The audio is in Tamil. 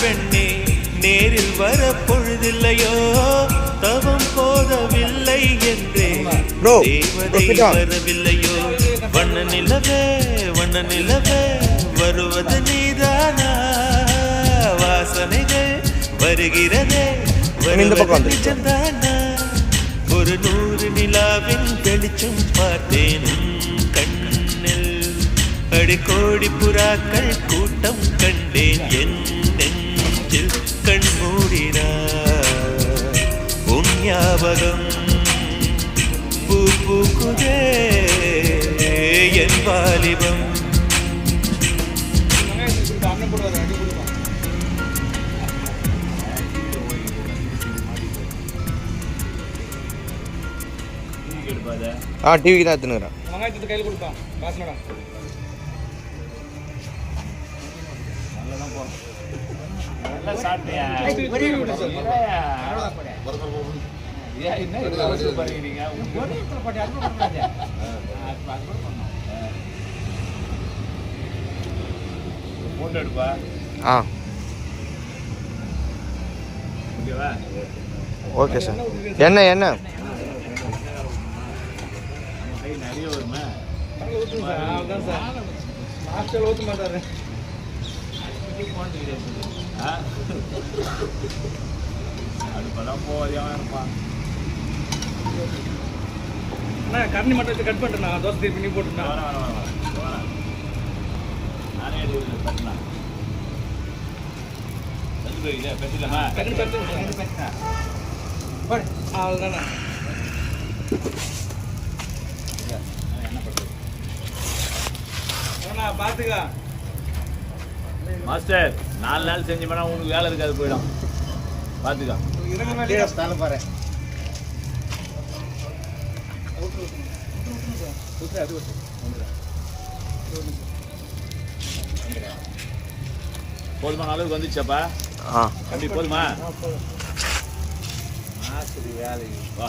பெண்ணே நேரில் வர பொழுதில்லையோ தவம் போதவில்லை என்றே தேவதை வரவில்லையோ வண்ண நிலவே வருவது நீதானா வாசனைகள் வருகிறதே நிஜம்தானா ஒரு 100 நிலாவின் வெளிச்சம் பார்த்தேன் கண்ணில் அடிக்கோடி புறாக்கள் கூட்டம் கண்டேன் என் நெஞ்சில் கண் மூடினார் உன் ஞாபகம் பூ பூக்குதே என் வாலிபம். டிவிக்கு தான் எடுத்துனுக்குறேன். வெங்காயத்தை கையில் கொடுப்பான் காசுனடா நல்லா சாப்பிட்டியா போட்டோ எடுப்பா. Okay sir. என்ன நிறைய வருமா ஹாஸ்டல் ஊற்ற மாட்டாரு. அடுப்பெல்லாம் போவாதியாக இருப்பான். அண்ணா கரண்டி மட்டும் கட் பண்ணிட்டேண்ணா தோசை திருப்பி நீ போட்டுண்ணா. வரேன் நானே எடுத்து கட்டலாம். பெற்றுக்கலாமா அவ்வளோதாண்ணா. பார்த்துக்கா மாஸ்டர் 4 நாள் செஞ்சு பண்ணா உனக்கு வேலை இருக்காது போயிடும். பார்த்துக்கா பாரு போதுமான அளவுக்கு வந்துச்சாப்பா? அப்படி போதுமா? வேலை வா